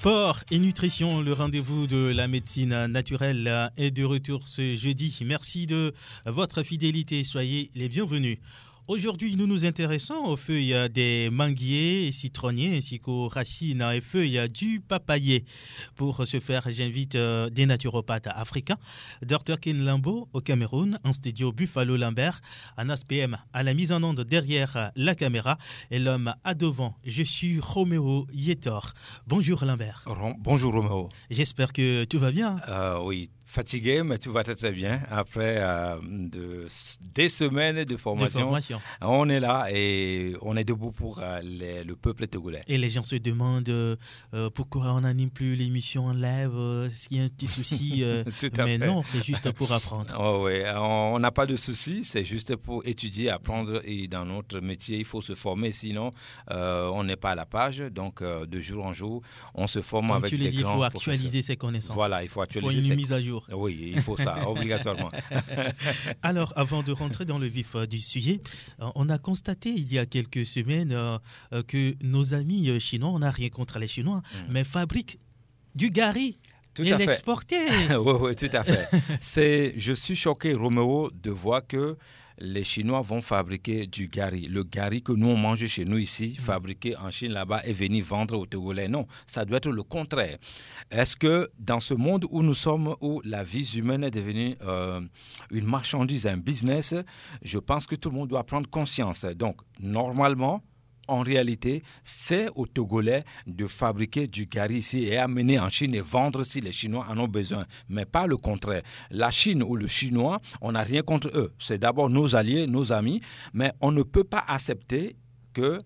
Sport et nutrition, le rendez-vous de la médecine naturelle est de retour ce jeudi. Merci de votre fidélité, soyez les bienvenus. Aujourd'hui, nous nous intéressons aux feuilles des manguiers et citronniers ainsi qu'aux racines et feuilles du papayer. Pour ce faire, j'invite des naturopathes africains, Dr Ken Lambo au Cameroun, en studio Buffalo Lambert, Anas PM à la mise en onde derrière la caméra et l'homme à devant. Je suis Roméo Yetor. Bonjour Lambert. Bonjour Roméo. J'espère que tout va bien. Oui. Fatigué, mais tout va très bien. Après des semaines de formation, on est là et on est debout pour le peuple togolais. Et les gens se demandent pourquoi on n'anime plus l'émission en live, est-ce qu'il y a un petit souci mais non, c'est juste pour apprendre. Oh, oui, on n'a pas de souci, c'est juste pour étudier, apprendre. Et dans notre métier, il faut se former, sinon on n'est pas à la page. Donc de jour en jour, on se forme. Comme avec tu l'as dit, il faut actualiser ses connaissances. Voilà, il faut actualiser. Il faut une mise à jour. Oui, il faut ça, obligatoirement. Alors, avant de rentrer dans le vif du sujet, on a constaté il y a quelques semaines que nos amis chinois, on n'a rien contre les Chinois, mais fabriquent du gari. Et l'exporter. Oui, tout à fait. Je suis choqué, Roméo, de voir que les Chinois vont fabriquer du gari. Le gari que nous, on mange chez nous ici, fabriqué en Chine là-bas et venir vendre aux Togolais. Non, ça doit être le contraire. Est-ce que dans ce monde où nous sommes, où la vie humaine est devenue une marchandise, un business, je pense que tout le monde doit prendre conscience. Donc, normalement, en réalité, c'est aux Togolais de fabriquer du gari ici et amener en Chine et vendre si les Chinois en ont besoin. Mais pas le contraire. La Chine ou le Chinois, on n'a rien contre eux. C'est d'abord nos alliés, nos amis. Mais on ne peut pas accepter que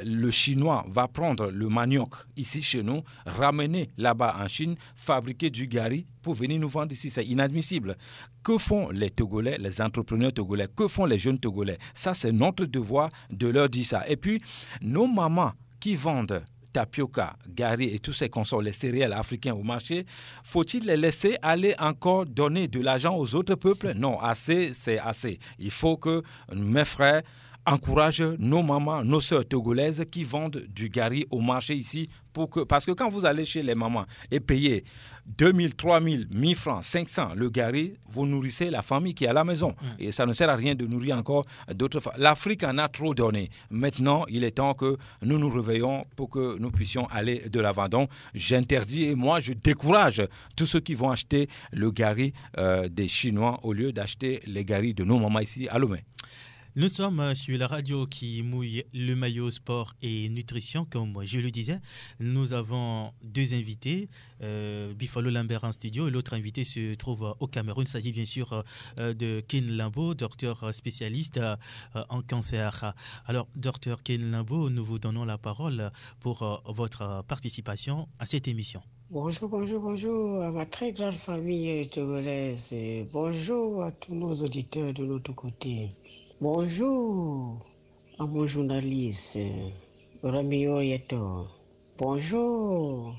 le Chinois va prendre le manioc ici chez nous, ramener là-bas en Chine, fabriquer du gari pour venir nous vendre ici. C'est inadmissible. Que font les Togolais, les entrepreneurs togolais? Que font les jeunes Togolais? Ça, c'est notre devoir de leur dire ça. Et puis, nos mamans qui vendent tapioca, gari et tous ces consorts, les céréales africains au marché, faut-il les laisser aller encore donner de l'argent aux autres peuples? Non, assez, c'est assez. Il faut que mes frères encourage nos mamans, nos sœurs togolaises qui vendent du gari au marché ici. Parce que quand vous allez chez les mamans et payez 2000, 3000, 1000 francs, 500 le gari, vous nourrissez la famille qui est à la maison. Et ça ne sert à rien de nourrir encore d'autres familles. L'Afrique en a trop donné. Maintenant, il est temps que nous nous réveillons pour que nous puissions aller de l'avant. Donc, j'interdis et moi, je décourage tous ceux qui vont acheter le gari des Chinois au lieu d'acheter les garis de nos mamans ici à Lomé. Nous sommes sur la radio qui mouille le maillot sport et nutrition, comme je le disais. Nous avons deux invités, Buffalo Lambert en studio et l'autre invité se trouve au Cameroun. Il s'agit bien sûr de Ken Lambo, docteur spécialiste en cancer. Alors, docteur Ken Lambo, nous vous donnons la parole pour votre participation à cette émission. Bonjour à ma très grande famille togolaise. Bonjour à tous nos auditeurs de l'autre côté. Bonjour à mon journaliste, Roméo Yetor. Bonjour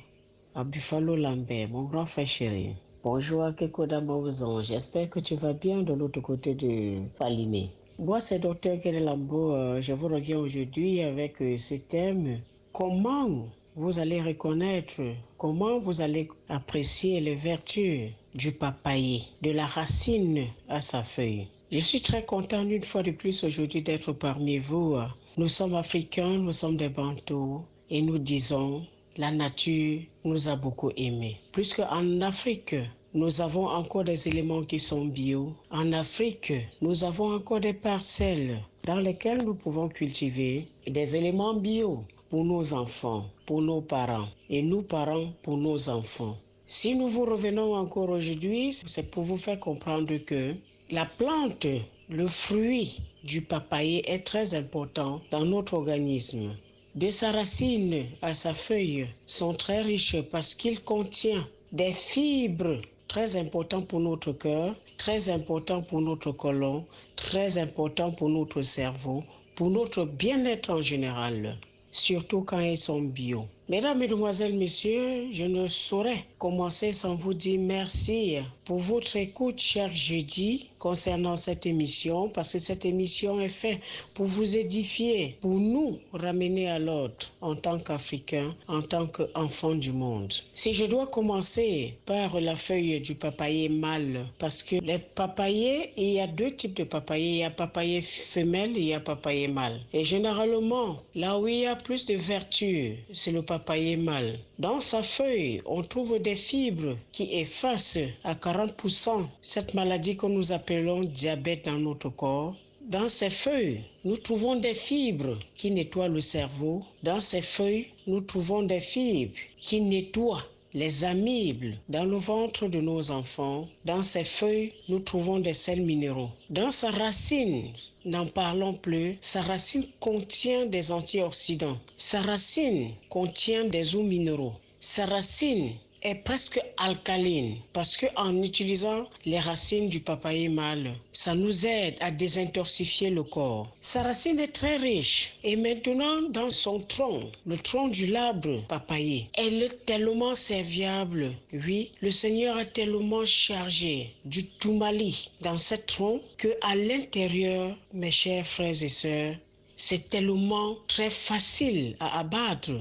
à Buffalo Lambert, mon grand frère chéri. Bonjour à Kekoda Maouzan. J'espère que tu vas bien de l'autre côté de Palimé. Moi, c'est Dr Ken Lambo. Je vous reviens aujourd'hui avec ce thème. Comment vous allez reconnaître, comment vous allez apprécier les vertus du papayer, de la racine à sa feuille. Je suis très content une fois de plus aujourd'hui d'être parmi vous. Nous sommes africains, nous sommes des bantous et nous disons la nature nous a beaucoup aimés. Plus qu'en Afrique, nous avons encore des éléments qui sont bio. En Afrique, nous avons encore des parcelles dans lesquelles nous pouvons cultiver des éléments bio pour nos enfants, pour nos parents et nous parents pour nos enfants. Si nous vous revenons encore aujourd'hui, c'est pour vous faire comprendre que la plante, le fruit du papayer est très important dans notre organisme. De sa racine à sa feuille sont très riches parce qu'il contient des fibres très importantes pour notre cœur, très importantes pour notre côlon, très importantes pour notre cerveau, pour notre bien-être en général, surtout quand elles sont bio. Mesdames, Mesdemoiselles, Messieurs, je ne saurais commencer sans vous dire merci pour votre écoute chaque jeudi concernant cette émission, parce que cette émission est faite pour vous édifier, pour nous ramener à l'ordre en tant qu'Africains, en tant qu'enfants du monde. Si je dois commencer par la feuille du papayer mâle, parce que les papayers, il y a deux types de papayers, il y a papayer femelle et il y a papayer mâle. Et généralement, là où il y a plus de vertu, c'est le papayer mâle. Dans sa feuille, on trouve des fibres qui effacent à 40% cette maladie que nous appelons diabète dans notre corps. Dans ces feuilles, nous trouvons des fibres qui nettoient le cerveau. Dans ces feuilles, nous trouvons des fibres qui nettoient les amibes dans le ventre de nos enfants. Dans ces feuilles, nous trouvons des sels minéraux. Dans sa racine, n'en parlons plus, sa racine contient des antioxydants. Sa racine contient des eaux minéraux. Sa racine est presque alcaline parce qu'en utilisant les racines du papayer mâle, ça nous aide à désintoxifier le corps. Sa racine est très riche et maintenant dans son tronc, le tronc du arbre papayer, elle est tellement serviable. Oui, le Seigneur a tellement chargé du toumali dans cette tronc que à l'intérieur, mes chers frères et sœurs, c'est tellement très facile à abattre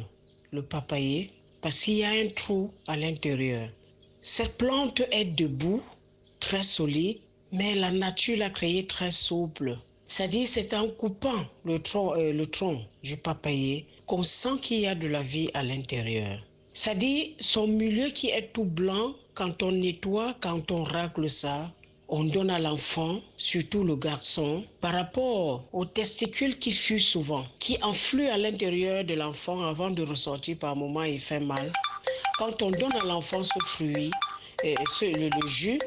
le papayer parce qu'il y a un trou à l'intérieur. Cette plante est debout, très solide, mais la nature l'a créée très souple. C'est-à-dire c'est en coupant le tronc du papayer qu'on sent qu'il y a de la vie à l'intérieur. C'est-à-dire son milieu qui est tout blanc, quand on nettoie, quand on règle ça, on donne à l'enfant, surtout le garçon, par rapport aux testicules qui fuient souvent, qui enfluent à l'intérieur de l'enfant avant de ressortir par moment et fait mal. Quand on donne à l'enfant ce fruit, le jus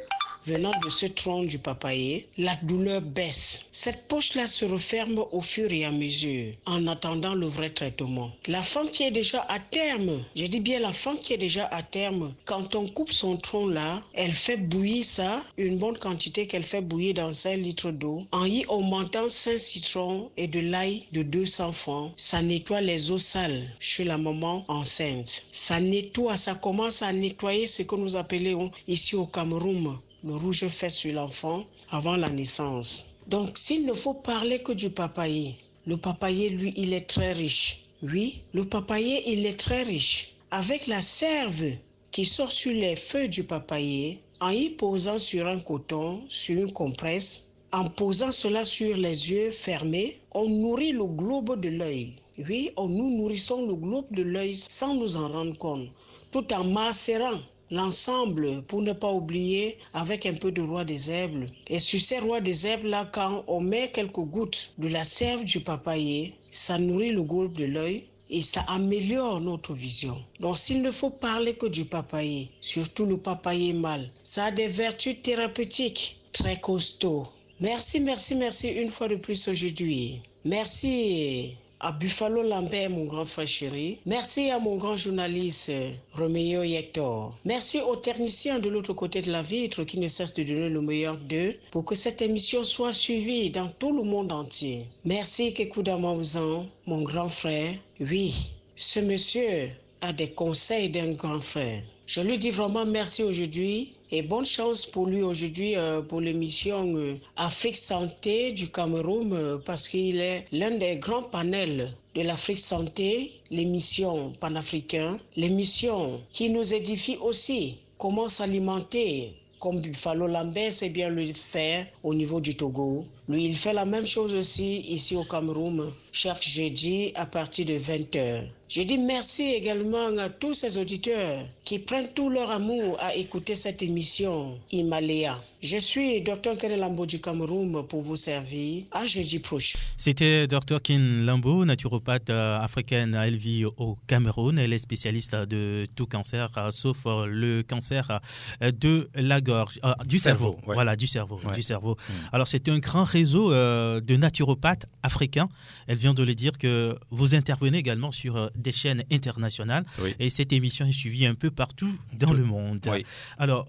venant de ce tronc du papayer, la douleur baisse. Cette poche-là se referme au fur et à mesure, en attendant le vrai traitement. La femme qui est déjà à terme, je dis bien la femme qui est déjà à terme, quand on coupe son tronc-là, elle fait bouillir ça, une bonne quantité qu'elle fait bouillir dans 5 litres d'eau, en y augmentant 5 citrons et de l'ail de 200 francs. Ça nettoie les eaux sales chez la maman enceinte. Ça nettoie, ça commence à nettoyer ce que nous appelons ici au Cameroun le rouge fait sur l'enfant avant la naissance. Donc, s'il ne faut parler que du papayer, le papayer, lui, il est très riche. Oui, le papayer, il est très riche. Avec la sève qui sort sur les feuilles du papayer, en y posant sur un coton, sur une compresse, en posant cela sur les yeux fermés, on nourrit le globe de l'œil. Oui, nous nourrissons le globe de l'œil sans nous en rendre compte, tout en macérant l'ensemble, pour ne pas oublier, avec un peu de roi des herbes. Et sur ces rois des herbes-là, quand on met quelques gouttes de la sève du papayer, ça nourrit le globe de l'œil et ça améliore notre vision. Donc s'il ne faut parler que du papayer, surtout le papayer mâle, ça a des vertus thérapeutiques très costauds. Merci une fois de plus aujourd'hui. Merci à Buffalo Lambert, mon grand frère chéri. Merci à mon grand journaliste Roméo Hector. Merci aux techniciens de l'autre côté de la vitre qui ne cessent de donner le meilleur d'eux pour que cette émission soit suivie dans tout le monde entier. Merci Kekouda Maouzan, mon grand frère. Oui, ce monsieur a des conseils d'un grand frère. Je lui dis vraiment merci aujourd'hui et bonne chance pour lui aujourd'hui pour l'émission Afrique Santé du Cameroun parce qu'il est l'un des grands panels de l'Afrique Santé, l'émission panafricaine, l'émission qui nous édifie aussi comment s'alimenter comme Buffalo Lambert sait bien le faire au niveau du Togo. Lui, il fait la même chose aussi ici au Cameroun, chaque jeudi à partir de 20h. Je dis merci également à tous ces auditeurs qui prennent tout leur amour à écouter cette émission Himalaya. Je suis Dr Ken Lambo du Cameroun pour vous servir. À jeudi prochain. C'était Dr Ken Lambo, naturopathe africaine. Elle vit au Cameroun. Elle est spécialiste de tout cancer, sauf le cancer de la gorge, du cerveau. Ouais. Voilà, du cerveau. Ouais. Du cerveau. Alors, c'est un grand réseau de naturopathes africains. Elle vient de le dire que vous intervenez également sur des chaînes internationales. Oui. Et cette émission est suivie un peu partout dans le monde. Oui. Alors,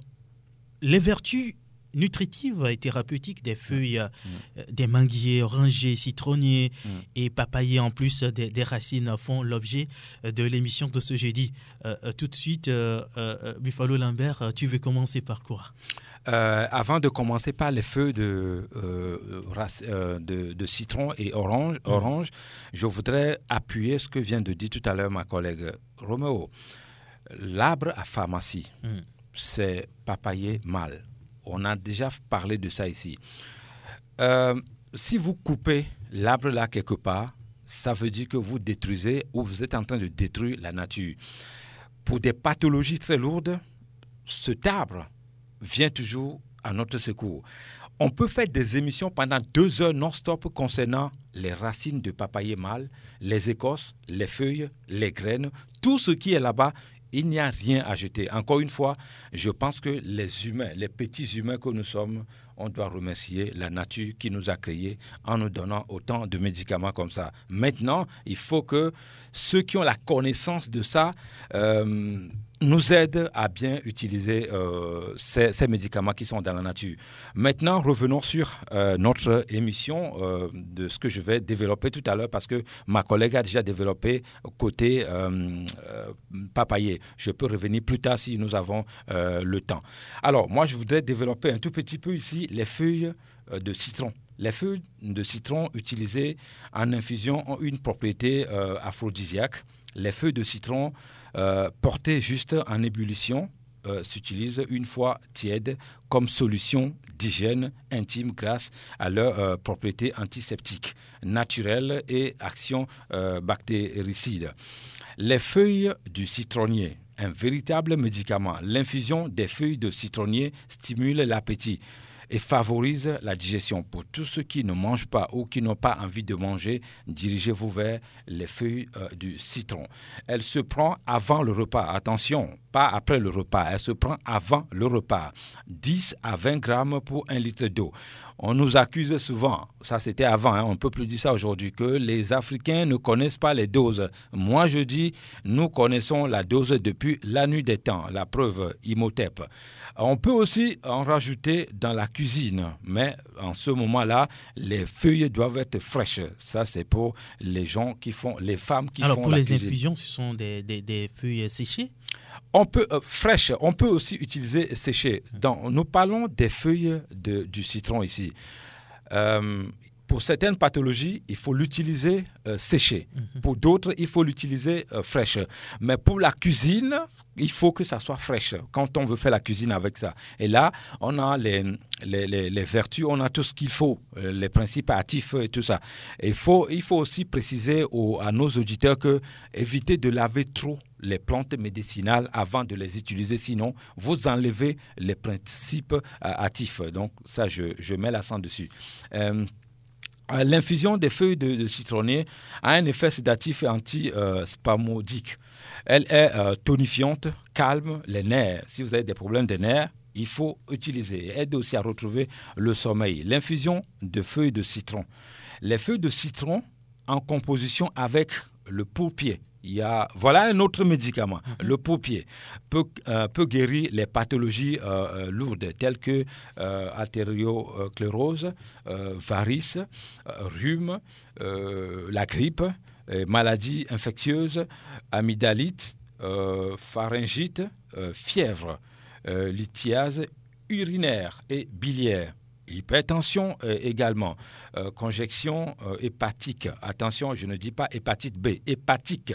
les vertus nutritive et thérapeutique des feuilles des manguiers, orangers, citronniers et papayers, en plus des racines, font l'objet de l'émission de ce jeudi. Tout de suite, Buffalo Lambert, tu veux commencer par quoi? Avant de commencer par les feuilles de citron et orange, je voudrais appuyer ce que vient de dire tout à l'heure ma collègue Roméo. L'arbre à pharmacie, c'est papayer mâle. On a déjà parlé de ça ici. Si vous coupez l'arbre là quelque part, ça veut dire que vous détruisez ou vous êtes en train de détruire la nature. Pour des pathologies très lourdes, cet arbre vient toujours à notre secours. On peut faire des émissions pendant 2 heures non-stop concernant les racines de papayer mâle, les écorces, les feuilles, les graines, tout ce qui est là-bas. Il n'y a rien à jeter. Encore une fois, je pense que les humains, les petits humains que nous sommes, on doit remercier la nature qui nous a créés en nous donnant autant de médicaments comme ça. Maintenant, il faut que ceux qui ont la connaissance de ça nous aident à bien utiliser ces médicaments qui sont dans la nature. Maintenant, revenons sur notre émission de ce que je vais développer tout à l'heure parce que ma collègue a déjà développé côté papayer. Je peux revenir plus tard si nous avons le temps. Alors, moi, je voudrais développer un tout petit peu ici les feuilles de citron. Les feuilles de citron utilisées en infusion ont une propriété aphrodisiaque. Les feuilles de citron portées juste en ébullition s'utilisent une fois tièdes comme solution d'hygiène intime grâce à leur propriété antiseptique, naturelle et action bactéricide. Les feuilles du citronnier, un véritable médicament. L'infusion des feuilles de citronnier stimule l'appétit et favorise la digestion. Pour tous ceux qui ne mangent pas ou qui n'ont pas envie de manger, dirigez-vous vers les feuilles du citron. Elle se prend avant le repas. Attention, pas après le repas. Elle se prend avant le repas. 10 à 20 grammes pour 1 litre d'eau. On nous accuse souvent, ça c'était avant, on ne peut plus dire ça aujourd'hui, que les Africains ne connaissent pas les doses. Moi je dis, nous connaissons la dose depuis la nuit des temps, la preuve Imhotep. On peut aussi en rajouter dans la cuisine, mais en ce moment-là, les feuilles doivent être fraîches. Ça c'est pour les gens qui font, les femmes qui font la cuisine. Alors pour les infusions, ce sont des feuilles séchées? On peut fraîche, on peut aussi utiliser séchées. Donc, nous parlons des feuilles du citron ici. Pour certaines pathologies, il faut l'utiliser séchée. Pour d'autres, il faut l'utiliser fraîche. Mais pour la cuisine, il faut que ça soit fraîche quand on veut faire la cuisine avec ça. Et là, on a les vertus, on a tout ce qu'il faut, les principes actifs et tout ça. Et il faut aussi préciser à nos auditeurs que évitez de laver trop les plantes médicinales avant de les utiliser, sinon vous enlevez les principes actifs. Donc ça, je mets l'accent dessus. L'infusion des feuilles de citronnier a un effet sédatif et antispasmodique. Elle est tonifiante, calme les nerfs. Si vous avez des problèmes de nerfs, il faut utiliser. Aide aussi à retrouver le sommeil. L'infusion de feuilles de citron. Les feuilles de citron en composition avec le pourpier. Voilà un autre médicament. Le pourpier peut guérir les pathologies lourdes telles que artériosclérose, varices, rhume, la grippe, maladies infectieuses, amygdalite, pharyngite, fièvre, lithiase urinaire et biliaire. Hypertension également, congestion hépatique. Attention, je ne dis pas hépatite B, hépatique,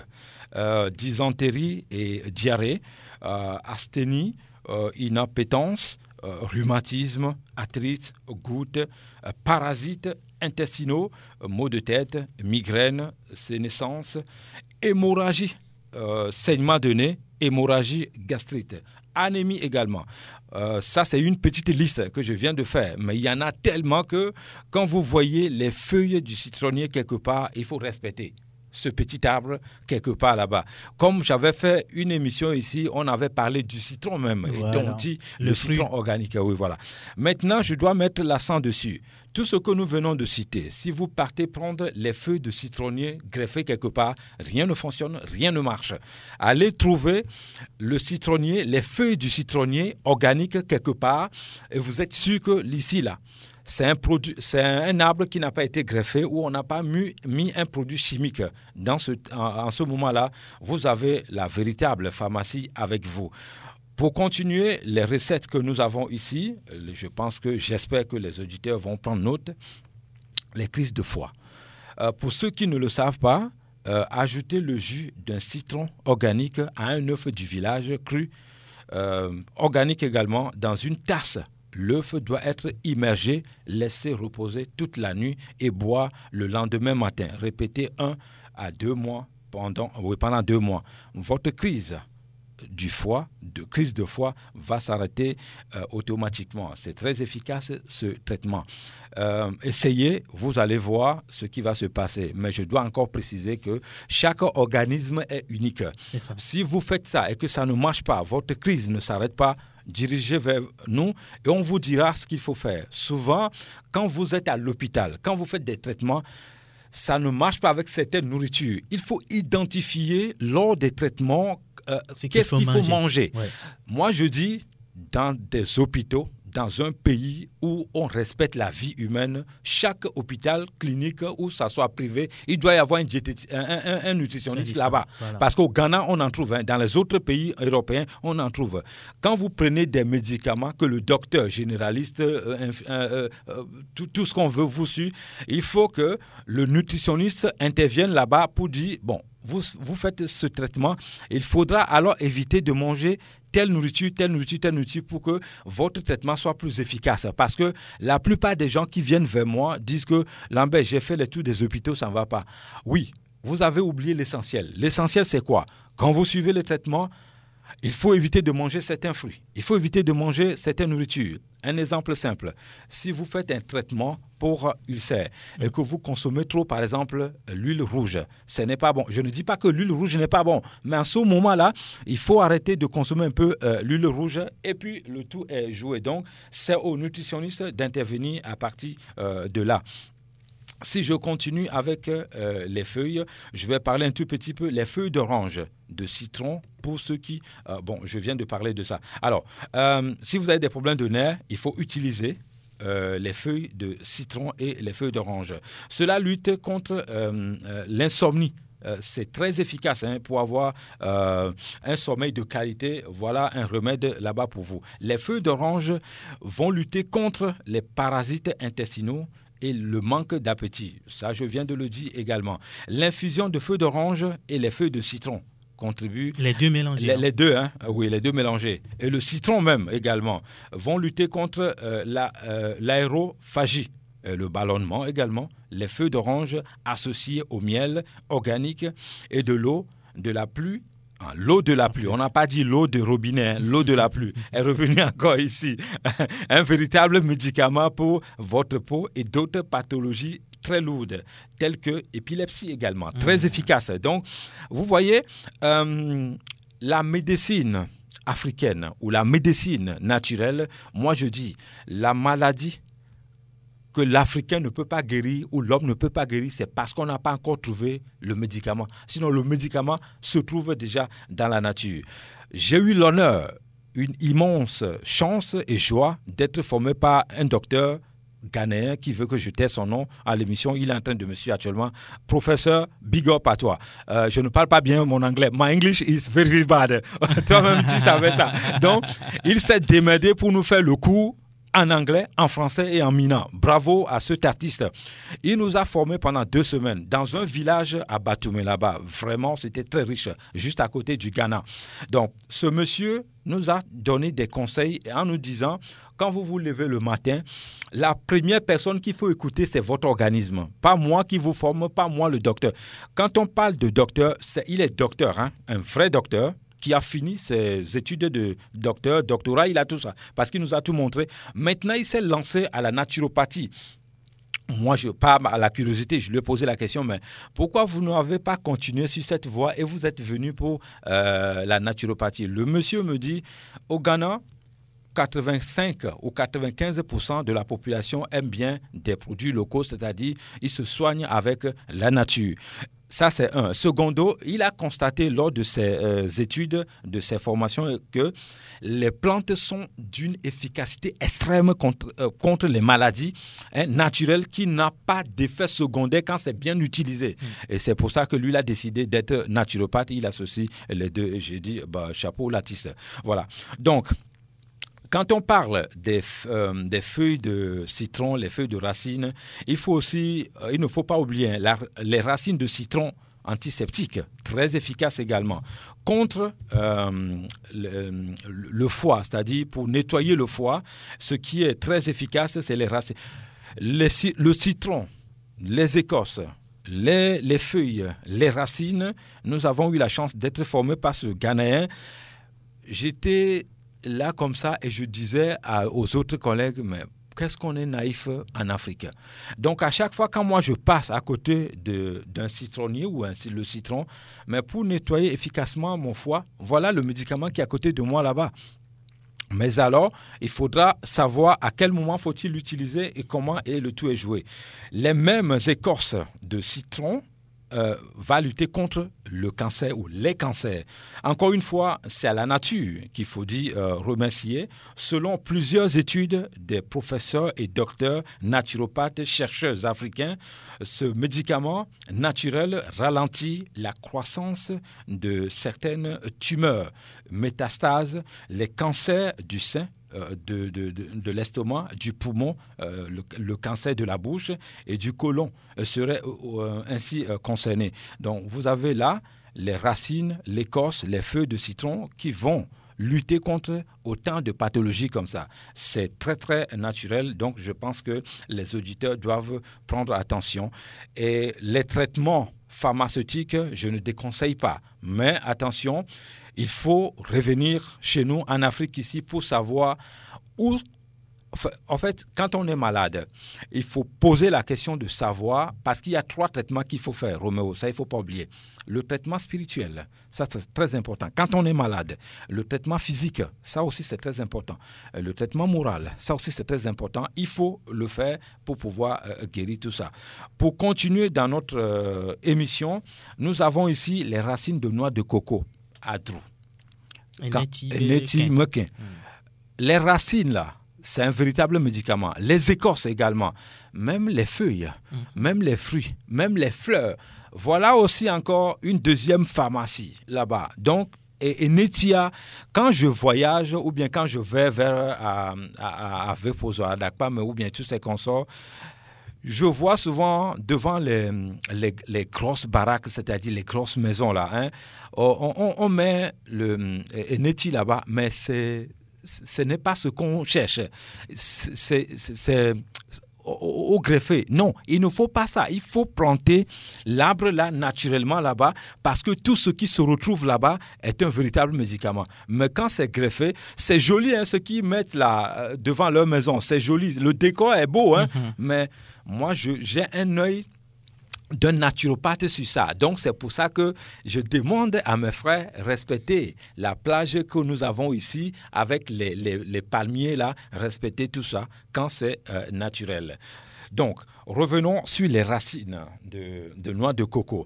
dysenterie et diarrhée, asthénie, inappétence, rhumatisme, arthrite, goutte, parasites intestinaux, maux de tête, migraine, sénescence, hémorragie, saignement de nez, hémorragie gastrite, anémie également. Ça, c'est une petite liste que je viens de faire. Mais il y en a tellement que quand vous voyez les feuilles du citronnier quelque part, il faut respecter. ce petit arbre quelque part là-bas. Comme j'avais fait une émission ici, on avait parlé du citron même, Voilà. et donc dit le citron organique. Oui, voilà. Maintenant, je dois mettre l'accent dessus. Tout ce que nous venons de citer, si vous partez prendre les feuilles de citronnier greffées quelque part, rien ne fonctionne, rien ne marche. Allez trouver le citronnier, les feuilles du citronnier organique quelque part, et vous êtes sûr que ici, là, c'est un arbre qui n'a pas été greffé ou on n'a pas mis un produit chimique. En ce moment-là, vous avez la véritable pharmacie avec vous. Pour continuer, les recettes que nous avons ici, j'espère que les auditeurs vont prendre note, les crises de foie. Pour ceux qui ne le savent pas, ajoutez le jus d'un citron organique à un œuf du village cru, organique également, dans une tasse. L'œuf doit être immergé, laissé reposer toute la nuit et boire le lendemain matin. Répétez 1 à 2 mois pendant 2 mois. Votre crise de foie va s'arrêter automatiquement. C'est très efficace ce traitement. Essayez, vous allez voir ce qui va se passer. Mais je dois encore préciser que chaque organisme est unique. C'est ça. Si vous faites ça et que ça ne marche pas, votre crise ne s'arrête pas, dirigez vers nous et on vous dira ce qu'il faut faire. Souvent, quand vous êtes à l'hôpital, quand vous faites des traitements, ça ne marche pas avec certaines nourritures. Il faut identifier lors des traitements qu'est-ce qu'il faut manger. Ouais. Moi, je dis, dans des hôpitaux, dans un pays où on respecte la vie humaine, chaque hôpital, clinique, ou ça soit privé, il doit y avoir un nutritionniste là-bas. Voilà. Parce qu'au Ghana, on en trouve. Dans les autres pays européens, on en trouve. Quand vous prenez des médicaments que le docteur généraliste, tout ce qu'on veut vous suit, il faut que le nutritionniste intervienne là-bas pour dire, bon, vous faites ce traitement, il faudra alors éviter de manger telle nourriture pour que votre traitement soit plus efficace. Parce que la plupart des gens qui viennent vers moi disent que « Lambert, j'ai fait les tours des hôpitaux, ça ne va pas ». Oui, vous avez oublié l'essentiel. L'essentiel, c'est quoi? Quand vous suivez le traitement, il faut éviter de manger certains fruits. Il faut éviter de manger certaines nourritures. Un exemple simple, si vous faites un traitement pour ulcère et que vous consommez trop, par exemple, l'huile rouge, ce n'est pas bon. Je ne dis pas que l'huile rouge n'est pas bon, mais en ce moment-là, il faut arrêter de consommer un peu l'huile rouge et puis le tout est joué. Donc, c'est au nutritionniste d'intervenir à partir de là. Si je continue avec les feuilles, je vais parler un tout petit peu les feuilles d'orange, de citron, pour ceux qui... je viens de parler de ça. Alors, si vous avez des problèmes de nerfs, il faut utiliser les feuilles de citron et les feuilles d'orange. Cela lutte contre l'insomnie. C'est très efficace pour avoir un sommeil de qualité. Voilà un remède là-bas pour vous. Les feuilles d'orange vont lutter contre les parasites intestinaux et le manque d'appétit. Ça, je viens de le dire également. L'infusion de feuilles d'orange et les feuilles de citron contribuent... Les deux mélangés. Les deux, oui, les deux mélangés. Et le citron même également vont lutter contre l'aérophagie. Le ballonnement également. Les feuilles d'orange associées au miel organique et de l'eau de la pluie. L'eau de la pluie, on n'a pas dit l'eau de robinet, l'eau de la pluie est revenue encore ici. Un véritable médicament pour votre peau et d'autres pathologies très lourdes, telles que l'épilepsie également, très efficace. Donc, vous voyez, la médecine africaine ou la médecine naturelle, moi je dis, la maladie que l'Africain ne peut pas guérir ou l'homme ne peut pas guérir, c'est parce qu'on n'a pas encore trouvé le médicament. Sinon, le médicament se trouve déjà dans la nature. J'ai eu l'honneur, une immense chance et joie d'être formé par un docteur ghanéen qui veut que je taise son nom à l'émission. Il est en train de me suivre actuellement. Professeur, big up à toi. Je ne parle pas bien mon anglais. My English is very bad. Toi-même, tu savais ça. Donc, il s'est démerdé pour nous faire le cours en anglais, en français et en mina. Bravo à cet artiste. Il nous a formés pendant 2 semaines dans un village à Batoumé là-bas. Vraiment, c'était très riche, juste à côté du Ghana. Donc, ce monsieur nous a donné des conseils en nous disant, quand vous vous levez le matin, la première personne qu'il faut écouter, c'est votre organisme. Pas moi qui vous forme, pas moi le docteur. Quand on parle de docteur, il est docteur, un vrai docteur, qui a fini ses études de doctorat, il a tout ça, parce qu'il nous a tout montré. Maintenant, il s'est lancé à la naturopathie. moi, je pars à la curiosité, je lui ai posé la question, mais pourquoi vous n'avez pas continué sur cette voie et vous êtes venu pour la naturopathie? Le monsieur me dit, au Ghana, 85 ou 95% de la population aime bien des produits locaux, c'est-à-dire ils se soignent avec la nature. Ça, c'est un. Secondo, il a constaté lors de ses études, de ses formations, que les plantes sont d'une efficacité extrême contre les maladies naturelles qui n'a pas d'effet secondaire quand c'est bien utilisé. Et c'est pour ça que lui, il a décidé d'être naturopathe. Il associe les deux. Et j'ai dit, chapeau, la tisse. Voilà. Donc, quand on parle des feuilles de citron, les feuilles de racine, il ne faut pas oublier les racines de citron antiseptiques, très efficaces également, contre le foie, c'est-à-dire pour nettoyer le foie, ce qui est très efficace, c'est les racines. Le citron, les écorces, les feuilles, les racines, nous avons eu la chance d'être formés par ce Ghanéen. J'étais là comme ça et je disais aux autres collègues, mais qu'est-ce qu'on est naïf en Afrique. Donc à chaque fois quand moi je passe à côté d'un citronnier ou le citron, mais pour nettoyer efficacement mon foie, voilà le médicament qui est à côté de moi là-bas. Mais alors, il faudra savoir à quel moment faut-il l'utiliser et comment, et le tout est joué. Les mêmes écorces de citron va lutter contre le cancer ou les cancers. Encore une fois, c'est à la nature qu'il faut dire remercier. Selon plusieurs études des professeurs et docteurs naturopathes, chercheurs africains, ce médicament naturel ralentit la croissance de certaines tumeurs, métastases, les cancers du sein, de l'estomac, du poumon, le cancer de la bouche et du côlon seraient ainsi concernés. Donc vous avez là les racines, l'écorce, les feuilles de citron qui vont lutter contre autant de pathologies comme ça. C'est très très naturel, donc je pense que les auditeurs doivent prendre attention. Et les traitements pharmaceutiques, je ne déconseille pas, mais attention, il faut revenir chez nous en Afrique ici pour savoir où. En fait, quand on est malade, il faut poser la question de savoir, parce qu'il y a 3 traitements qu'il faut faire, Roméo, ça il ne faut pas oublier. Le traitement spirituel, ça c'est très important. Quand on est malade, le traitement physique, ça aussi c'est très important. Le traitement moral, ça aussi c'est très important. Il faut le faire pour pouvoir guérir tout ça. Pour continuer dans notre émission, nous avons ici les racines de noix de coco, Adrou. Neti Mequin. Les racines là, c'est un véritable médicament. Les écorces également, même les feuilles, même les fruits, même les fleurs. Voilà aussi encore une deuxième pharmacie là-bas. Donc, et Netia, quand je voyage ou bien quand je vais vers à Vepozo, à Dakpam ou bien tous ces consorts, je vois souvent devant les grosses baraques, c'est-à-dire les grosses maisons là, hein, on met le Neti là-bas, mais ce n'est pas ce qu'on cherche. C'est au greffé. Non, il ne faut pas ça. Il faut planter l'arbre là naturellement là-bas parce que tout ce qui se retrouve là-bas est un véritable médicament. Mais quand c'est greffé, c'est joli, hein, ce qu'ils mettent là devant leur maison. C'est joli. Le décor est beau, hein, mais moi, j'ai un œil d'un naturopathe sur ça. Donc, c'est pour ça que je demande à mes frères de respecter la plage que nous avons ici avec les palmiers là, respecter tout ça quand c'est naturel. Donc, revenons sur les racines de noix de coco.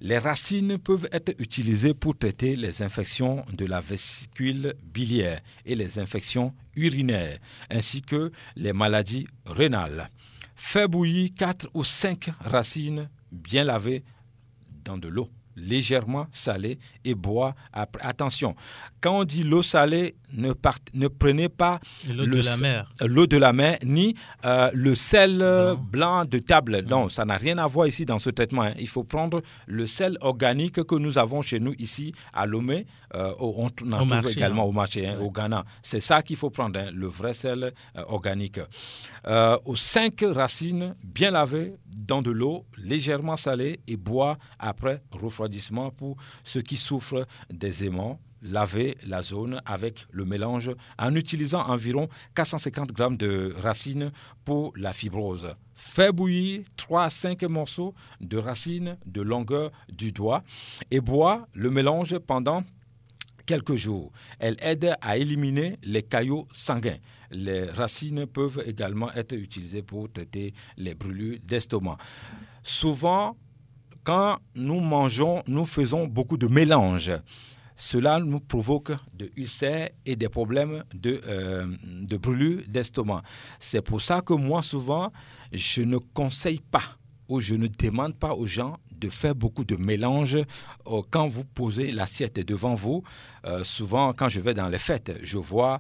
Les racines peuvent être utilisées pour traiter les infections de la vésicule biliaire et les infections urinaires, ainsi que les maladies rénales. Fais bouillir 4 ou 5 racines bien lavées dans de l'eau légèrement salée et bois après. Attention, quand on dit l'eau salée, ne prenez pas l'eau de la mer, ni le sel blanc de table. Non, ça n'a rien à voir ici dans ce traitement. Hein. Il faut prendre le sel organique que nous avons chez nous ici à Lomé. On en trouve également au marché, au Ghana. C'est ça qu'il faut prendre, hein, le vrai sel organique. Aux 5 racines bien lavées dans de l'eau légèrement salée et bois après refroidissement pour ceux qui souffrent des aimants laver la zone avec le mélange en utilisant environ 450 grammes de racines pour la fibrose. Faites bouillir 3 à 5 morceaux de racines de longueur du doigt et boire le mélange pendant quelques jours. Elle aide à éliminer les caillots sanguins. Les racines peuvent également être utilisées pour traiter les brûlures d'estomac. Souvent, quand nous mangeons, nous faisons beaucoup de mélange. Cela nous provoque des ulcères et des problèmes de brûlure d'estomac. C'est pour ça que moi, souvent, je ne conseille pas ou je ne demande pas aux gens de faire beaucoup de mélange quand vous posez l'assiette devant vous. Souvent, quand je vais dans les fêtes, je vois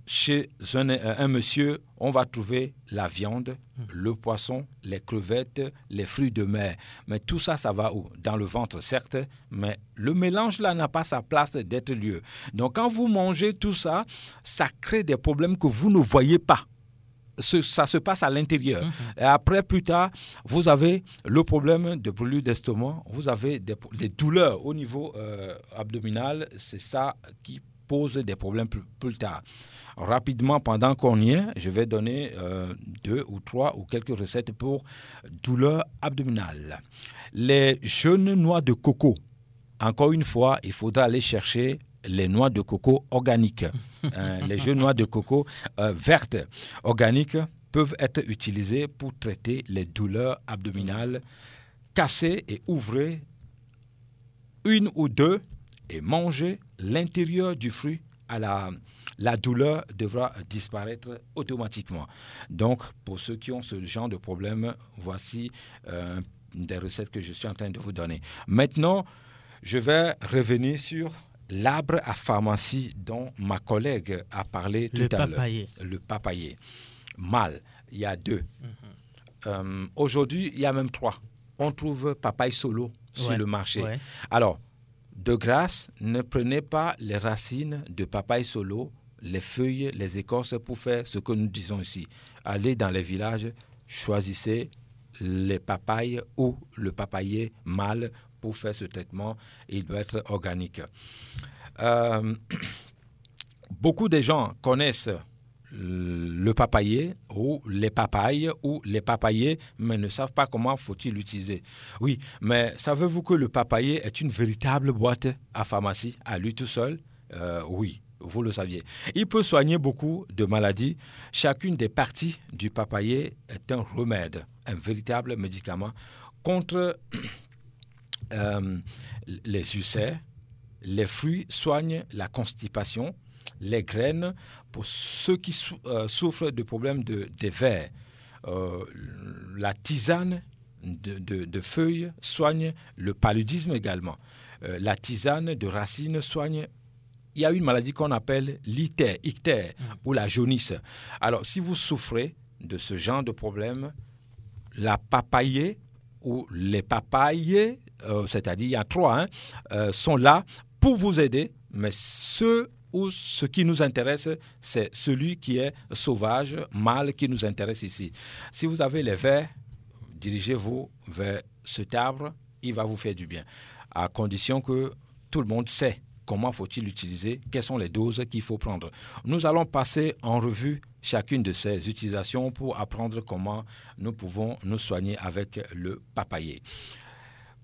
chez un monsieur, on va trouver la viande, le poisson, les crevettes, les fruits de mer. Mais tout ça, ça va où? Dans le ventre, certes, mais le mélange là n'a pas sa place d'être lieu. Donc, quand vous mangez tout ça, ça crée des problèmes que vous ne voyez pas. Ça se passe à l'intérieur. Et après, plus tard, vous avez le problème de brûlure d'estomac, vous avez des douleurs au niveau abdominal. C'est ça qui pose des problèmes plus tard. Rapidement, pendant qu'on y est, je vais donner 2 ou 3 ou quelques recettes pour douleurs abdominales. Les jeunes noix de coco. Encore une fois, il faudra aller chercher les noix de coco organiques. Les jeunes noix de coco vertes organiques peuvent être utilisées pour traiter les douleurs abdominales. Cassez et ouvrez 1 ou 2 et mangez l'intérieur du fruit. La douleur devra disparaître automatiquement. Donc, pour ceux qui ont ce genre de problème, voici des recettes que je suis en train de vous donner. Maintenant, je vais revenir sur l'arbre à pharmacie dont ma collègue a parlé tout à l'heure. Le papayer. Mâle, il y a 2. Aujourd'hui, il y a même 3. On trouve papaye solo sur le marché. Ouais. Alors, de grâce, ne prenez pas les racines de papaye solo, les feuilles, les écorces pour faire ce que nous disons ici. Allez dans les villages, choisissez les papayes ou le papayer mâle pour faire ce traitement. Il doit être organique. Beaucoup de gens connaissent le papayer ou les papayes ou les papayers, mais ne savent pas comment faut-il l'utiliser. Oui, mais savez-vous que le papayer est une véritable boîte à pharmacie à lui tout seul? Oui, vous le saviez. Il peut soigner beaucoup de maladies. Chacune des parties du papayer est un remède, un véritable médicament contre les ulcères. Les fruits soignent la constipation. Les graines, pour ceux qui souffrent de problèmes des vers. La tisane de feuilles soigne le paludisme également. La tisane de racines soigne. Il y a une maladie qu'on appelle l'ictère ou la jaunisse. Alors, si vous souffrez de ce genre de problème, la papaye ou les papayers, c'est-à-dire il y a 3, sont là pour vous aider, mais ce qui nous intéresse, c'est celui qui est sauvage, mâle, qui nous intéresse ici. Si vous avez les vers, dirigez-vous vers cet arbre, il va vous faire du bien, à condition que tout le monde sait comment faut-il l'utiliser, quelles sont les doses qu'il faut prendre. Nous allons passer en revue chacune de ces utilisations pour apprendre comment nous pouvons nous soigner avec le papayer.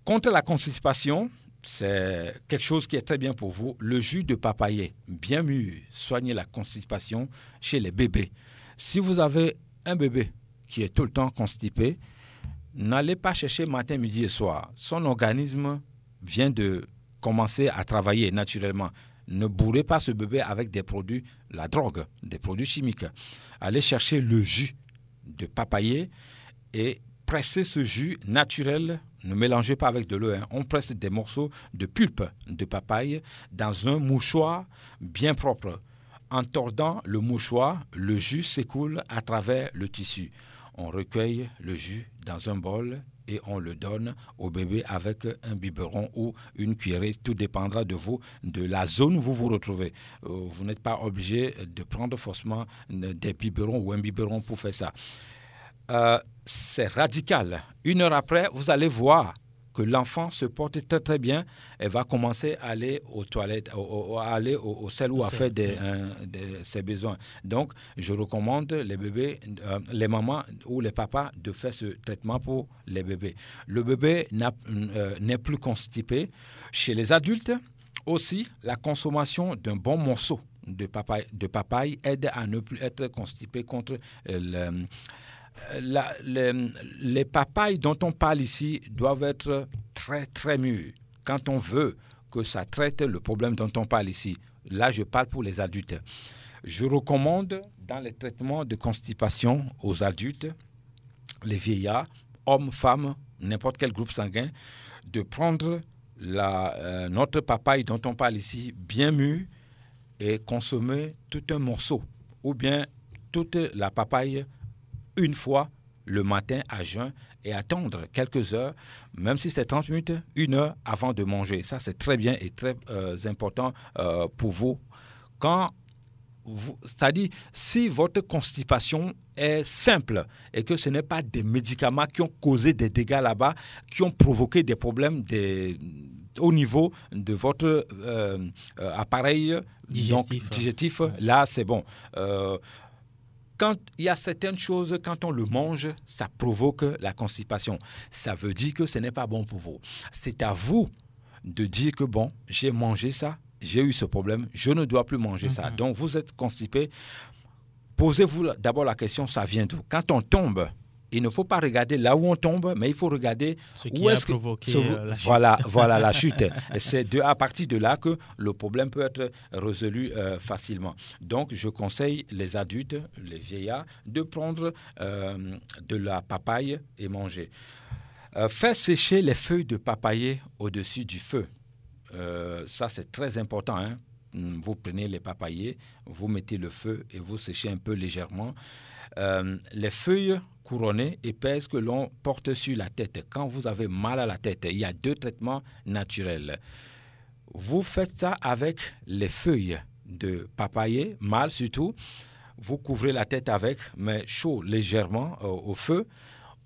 Contre la constipation, c'est quelque chose qui est très bien pour vous. Le jus de papayer, bien mûr, soigne la constipation chez les bébés. Si vous avez un bébé qui est tout le temps constipé, n'allez pas chercher matin, midi et soir. Son organisme vient de commencer à travailler naturellement. Ne bourrez pas ce bébé avec des produits, la drogue, des produits chimiques. Allez chercher le jus de papayer et pressez ce jus naturel. Ne mélangez pas avec de l'eau. On presse des morceaux de pulpe de papaye dans un mouchoir bien propre. En tordant le mouchoir, le jus s'écoule à travers le tissu. On recueille le jus dans un bol et on le donne au bébé avec un biberon ou une cuillerée. Tout dépendra de vous, de la zone où vous vous retrouvez. Vous n'êtes pas obligé de prendre forcément des biberons ou un biberon pour faire ça. C'est radical. 1 heure après, vous allez voir que l'enfant se porte très très bien, elle va commencer à aller aux toilettes, à aller au sel ou à faire ses besoins. Donc, je recommande les bébés, les mamans ou les papas de faire ce traitement pour les bébés. Le bébé n'est plus constipé. Chez les adultes, aussi, la consommation d'un bon morceau de papaye aide à ne plus être constipé contre les papayes dont on parle ici doivent être très, très mûres. Quand on veut que ça traite le problème dont on parle ici, là, je parle pour les adultes. Je recommande dans les traitements de constipation aux adultes, les vieillards, hommes, femmes, n'importe quel groupe sanguin, de prendre notre papaye dont on parle ici bien mûre et consommer tout un morceau ou bien toute la papaye une fois le matin à jeun et attendre quelques heures, même si c'est 30 minutes, 1 heure avant de manger. Ça, c'est très bien et très important pour vous. C'est-à-dire, si votre constipation est simple et que ce n'est pas des médicaments qui ont causé des dégâts là-bas, qui ont provoqué des problèmes au niveau de votre appareil digestif, là, c'est bon. Quand il y a certaines choses, quand on le mange, ça provoque la constipation. Ça veut dire que ce n'est pas bon pour vous. C'est à vous de dire que, bon, j'ai mangé ça, j'ai eu ce problème, je ne dois plus manger ça. Donc, vous êtes constipé. Posez-vous d'abord la question, ça vient d'où? Quand on tombe, il ne faut pas regarder là où on tombe, mais il faut regarder où est-ce que provoqué la chute. Voilà la chute. C'est à partir de là que le problème peut être résolu facilement. Donc, je conseille les adultes, les vieillards, de prendre de la papaye et manger. Faire sécher les feuilles de papayer au-dessus du feu. Ça, c'est très important. Hein? Vous prenez les papayers, vous mettez le feu et vous séchez un peu légèrement. Les feuilles couronnées, épaisses que l'on porte sur la tête. Quand vous avez mal à la tête, il y a 2 traitements naturels. Vous faites ça avec les feuilles de papayer, mâles surtout. Vous couvrez la tête avec, mais chaud légèrement au feu.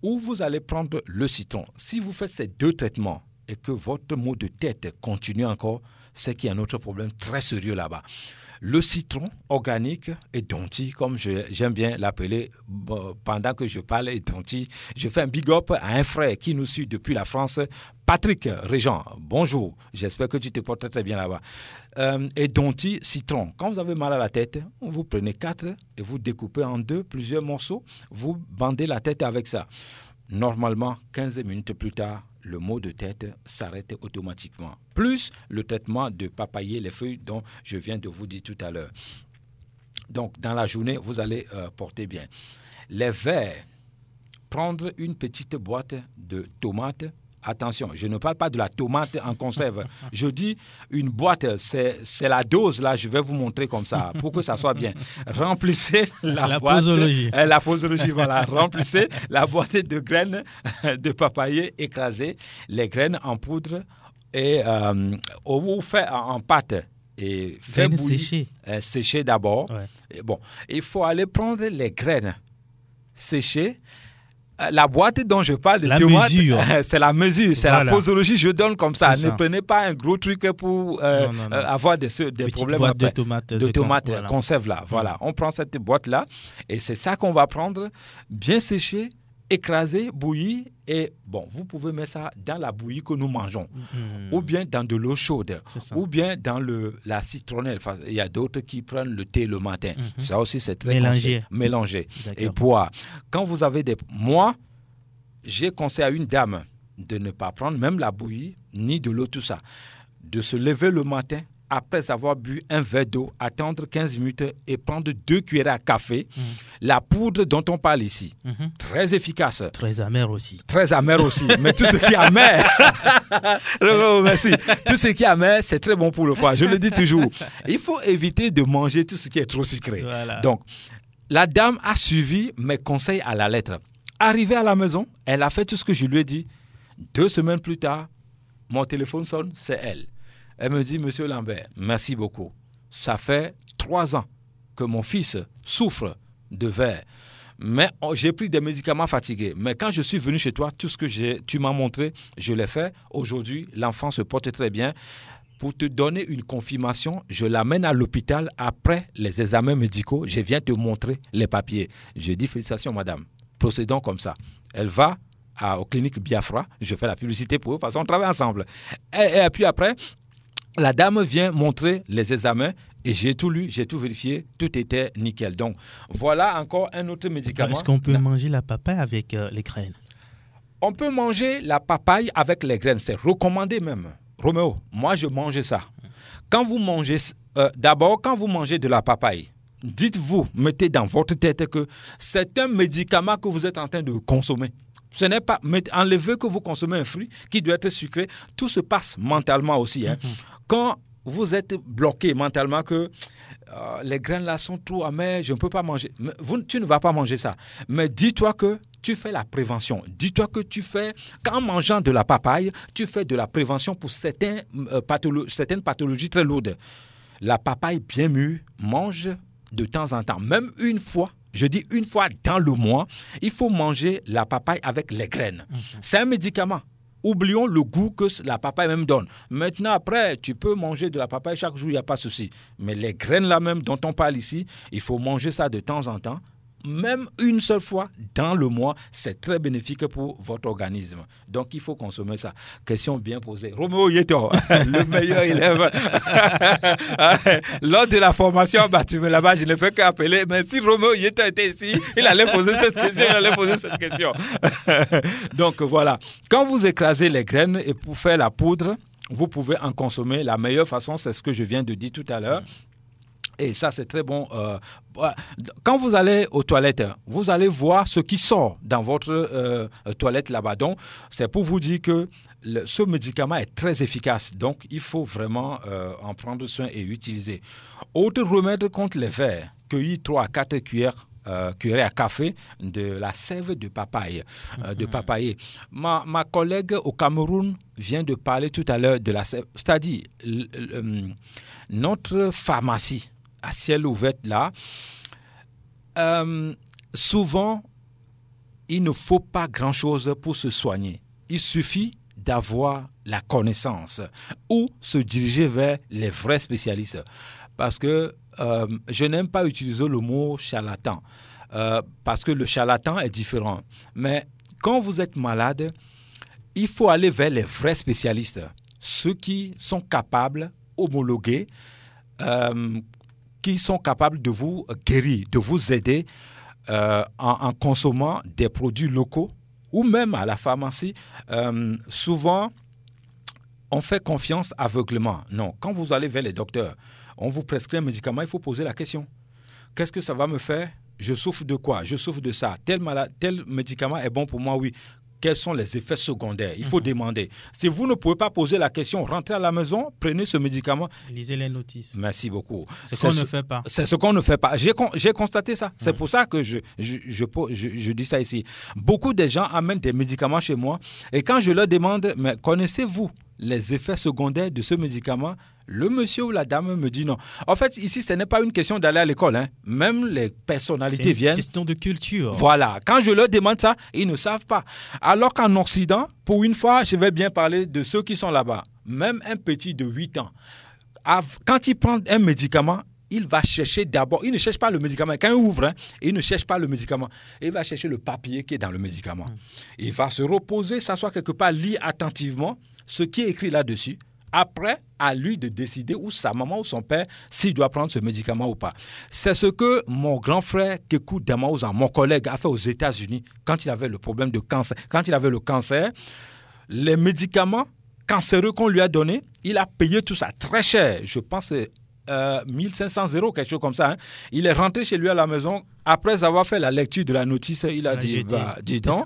Ou vous allez prendre le citron. Si vous faites ces 2 traitements et que votre maux de tête continue encore, c'est qu'il y a un autre problème très sérieux là-bas. Le citron organique Edonti, comme j'aime bien l'appeler, pendant que je parle Edonti, je fais un big up à un frère qui nous suit depuis la France, Patrick Régent. Bonjour, j'espère que tu te portes très bien là-bas. Edonti, citron. Quand vous avez mal à la tête, vous prenez 4 et vous découpez en 2 plusieurs morceaux, vous bandez la tête avec ça. Normalement, 15 minutes plus tard, le maux de tête s'arrête automatiquement. Plus le traitement de papayer, les feuilles dont je viens de vous dire tout à l'heure. Donc, dans la journée, vous allez porter bien. Les vers, prendre une petite boîte de tomates. Attention, je ne parle pas de la tomate en conserve. Je dis une boîte, c'est la dose, là, je vais vous montrer comme ça, pour que ça soit bien. Remplissez la boîte. Posologie. La posologie, voilà. Remplissez la boîte de graines de papayer écrasées, les graines en poudre et ou fait en pâte. Et faire bouillir, sécher d'abord. Ouais. Et bon, il faut aller prendre les graines séchées. La boîte dont je parle de tomates, c'est la mesure, c'est la posologie, je donne comme ça. Ne prenez pas un gros truc pour avoir des problèmes boîte de tomates voilà. Conserve là. Voilà, on prend cette boîte-là et c'est ça qu'on va prendre, bien séché, écrasé, bouilli et bon, vous pouvez mettre ça dans la bouillie que nous mangeons ou bien dans de l'eau chaude ou bien dans la citronnelle. Enfin, il y a d'autres qui prennent le thé le matin. Ça aussi, c'est très mélanger et boire. Quand vous avez moi, j'ai conseillé à une dame de ne pas prendre même la bouillie ni de l'eau, tout ça, de se lever le matin après avoir bu un verre d'eau, attendre 15 minutes et prendre 2 cuillères à café. La poudre dont on parle ici, très efficace. Très amère aussi. Très amère aussi. Mais tout ce qui est amer, merci. Tout ce qui est amer, c'est très bon pour le foie. Je le dis toujours. Il faut éviter de manger tout ce qui est trop sucré. Voilà. Donc, la dame a suivi mes conseils à la lettre. Arrivée à la maison, elle a fait tout ce que je lui ai dit. 2 semaines plus tard, mon téléphone sonne, c'est elle. Elle me dit, Monsieur Lambert, merci beaucoup. Ça fait 3 ans que mon fils souffre de vers. Mais j'ai pris des médicaments fatigués. Mais quand je suis venu chez toi, tout ce que tu m'as montré, je l'ai fait. Aujourd'hui, l'enfant se porte très bien. Pour te donner une confirmation, je l'amène à l'hôpital après les examens médicaux. Je viens te montrer les papiers. Je dis félicitations, madame. Procédons comme ça. Elle va aux cliniques Biafra. Je fais la publicité pour eux parce qu'on travaille ensemble. Et puis après, la dame vient montrer les examens et j'ai tout lu, j'ai tout vérifié. Tout était nickel. Donc, voilà encore un autre médicament. Est-ce qu'on peut manger la papaye avec les graines? On peut manger la papaye avec les graines. C'est recommandé même. Roméo, moi je mange ça. Quand vous mangez, d'abord, quand vous mangez de la papaye, dites-vous, mettez dans votre tête que c'est un médicament que vous êtes en train de consommer. Ce n'est pas enlever que vous consommez un fruit qui doit être sucré. Tout se passe mentalement aussi. Hein. Quand vous êtes bloqué mentalement que les graines là sont trop amères, je ne peux pas manger. Tu ne vas pas manger ça. Mais dis-toi que tu fais la prévention. Dis-toi que qu'en mangeant de la papaye, tu fais de la prévention pour certaines pathologies très lourdes. La papaye bien mûre, mange de temps en temps, même une fois. Je dis une fois dans le mois, il faut manger la papaye avec les graines. C'est un médicament. Oublions le goût que la papaye même donne. Maintenant, après, tu peux manger de la papaye chaque jour, il n'y a pas de souci. Mais les graines là même dont on parle ici, il faut manger ça de temps en temps. Même une seule fois dans le mois, c'est très bénéfique pour votre organisme. Donc, il faut consommer ça. Question bien posée. Roméo Yeto, le meilleur élève. Lors de la formation à Bâtiment là-bas, je ne fais qu'appeler. Mais si Roméo Yeto était ici, il allait poser cette question. Donc, voilà. Quand vous écrasez les graines et pour faire la poudre, vous pouvez en consommer. La meilleure façon, c'est ce que je viens de dire tout à l'heure. Et ça, c'est très bon. Quand vous allez aux toilettes, vous allez voir ce qui sort dans votre toilette là-bas. Donc, c'est pour vous dire que ce médicament est très efficace. Donc, il faut vraiment en prendre soin et utiliser. Autre remède contre les vers, cueillir 3 à 4 cuillères à café de la sève de papaye. De papaye. Ma collègue au Cameroun vient de parler tout à l'heure de la sève. C'est-à-dire, notre pharmacie à ciel ouvert là, souvent, il ne faut pas grand-chose pour se soigner. Il suffit d'avoir la connaissance ou se diriger vers les vrais spécialistes. Parce que je n'aime pas utiliser le mot charlatan, parce que le charlatan est différent. Mais quand vous êtes malade, il faut aller vers les vrais spécialistes, ceux qui sont capables, homologués, qui sont capables de vous guérir, de vous aider en consommant des produits locaux ou même à la pharmacie. Souvent, on fait confiance aveuglément. Non, quand vous allez vers les docteurs, on vous prescrit un médicament, il faut poser la question. Qu'est-ce que ça va me faire? Je souffre de quoi? Je souffre de ça. Tel médicament est bon pour moi, oui. Quels sont les effets secondaires? Il faut demander. Si vous ne pouvez pas poser la question, rentrez à la maison, prenez ce médicament. Lisez les notices. Merci beaucoup. C'est ce qu'on ne fait pas. C'est ce qu'on ne fait pas. J'ai constaté ça. C'est pour ça que je dis ça ici. Beaucoup de gens amènent des médicaments chez moi et quand je leur demande, mais connaissez-vous les effets secondaires de ce médicament? Le monsieur ou la dame me dit non. En fait, ici, ce n'est pas une question d'aller à l'école. Hein. Même les personnalités viennent. C'est une question de culture. Voilà. Quand je leur demande ça, ils ne savent pas. Alors qu'en Occident, pour une fois, je vais bien parler de ceux qui sont là-bas. Même un petit de 8 ans, quand il prend un médicament, il va chercher d'abord, il ne cherche pas le médicament. Quand il ouvre, il ne cherche pas le médicament. Il va chercher le papier qui est dans le médicament. Il va se reposer, s'asseoir quelque part, lire attentivement ce qui est écrit là-dessus. Après, à lui de décider, ou sa maman ou son père, s'il doit prendre ce médicament ou pas. C'est ce que mon grand frère Kekou Damaouzan, mon collègue, a fait aux États-Unis quand il avait le problème de cancer. Quand il avait le cancer, les médicaments cancéreux qu'on lui a donnés, il a payé tout ça très cher. Je pense 1500 €, quelque chose comme ça. Hein. Il est rentré chez lui à la maison. Après avoir fait la lecture de la notice, il a dit, dis donc,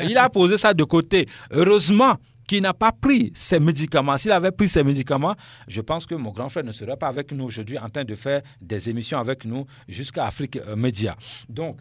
il a posé ça de côté. Heureusement qu'il n'a pas pris ces médicaments. S'il avait pris ces médicaments, je pense que mon grand frère ne serait pas avec nous aujourd'hui en train de faire des émissions avec nous jusqu'à Afrique Média. Donc,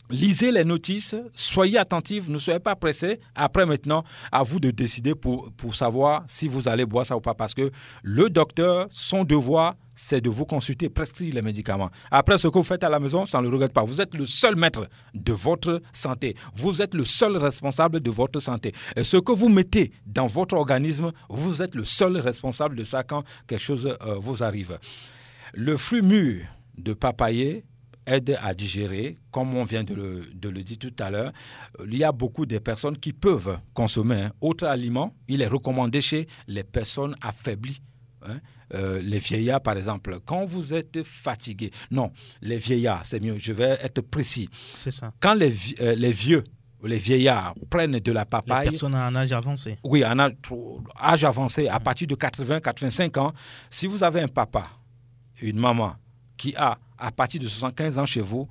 lisez les notices, soyez attentifs, ne soyez pas pressés. Après, maintenant, à vous de décider pour savoir si vous allez boire ça ou pas. Parce que le docteur, son devoir, c'est de vous consulter, prescrire les médicaments. Après, ce que vous faites à la maison, ça ne le regarde pas. Vous êtes le seul maître de votre santé. Vous êtes le seul responsable de votre santé. Et ce que vous mettez dans votre organisme, vous êtes le seul responsable de ça quand quelque chose vous arrive. Le fruit mûr de papayer aide à digérer, comme on vient de le dire tout à l'heure. Il y a beaucoup de personnes qui peuvent consommer autre aliment. Il est recommandé chez les personnes affaiblies. Les vieillards, par exemple, quand vous êtes fatigué, non, les vieillards, c'est mieux, je vais être précis. C'est ça. Quand les vieux, les vieillards prennent de la papaye. Les personnes en âge avancé. Oui, en âge avancé, à partir de 80-85 ans, si vous avez un papa, une maman qui a à partir de 75 ans chez vous,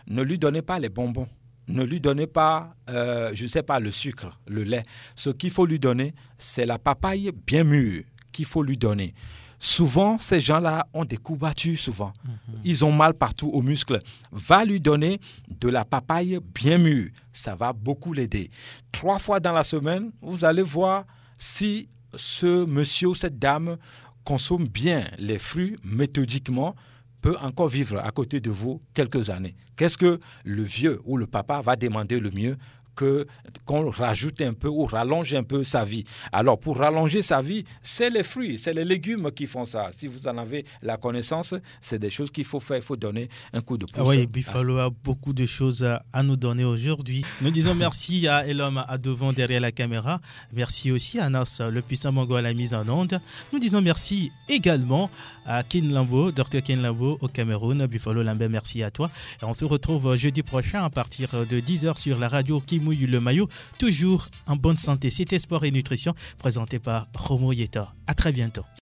ne lui donnez pas les bonbons, ne lui donnez pas, je ne sais pas, le sucre, le lait. Ce qu'il faut lui donner, c'est la papaye bien mûre qu'il faut lui donner. Souvent, ces gens-là ont des coups battus, souvent. Ils ont mal partout aux muscles. Va lui donner de la papaye bien mûre. Ça va beaucoup l'aider. 3 fois dans la semaine, vous allez voir si ce monsieur ou cette dame consomme bien les fruits méthodiquement, peut encore vivre à côté de vous quelques années. Qu'est-ce que le vieux ou le papa va demander le mieux qu'on rajoute un peu ou rallonge un peu sa vie. Alors, pour rallonger sa vie, c'est les fruits, c'est les légumes qui font ça. Si vous en avez la connaissance, c'est des choses qu'il faut faire, il faut donner un coup de pouce. Oui, Buffalo a beaucoup de choses à nous donner aujourd'hui. Nous disons merci à Elom à devant derrière la caméra. Merci aussi à Nas, le puissant Mongo à la mise en onde. Nous disons merci également à Ken Lambo, Dr Ken Lambo au Cameroun. Buffalo Lambert, merci à toi. Et on se retrouve jeudi prochain à partir de 10h sur la radio qui mouille le maillot, toujours en bonne santé. C'était Sport et Nutrition, présenté par Romo Yeta. À très bientôt.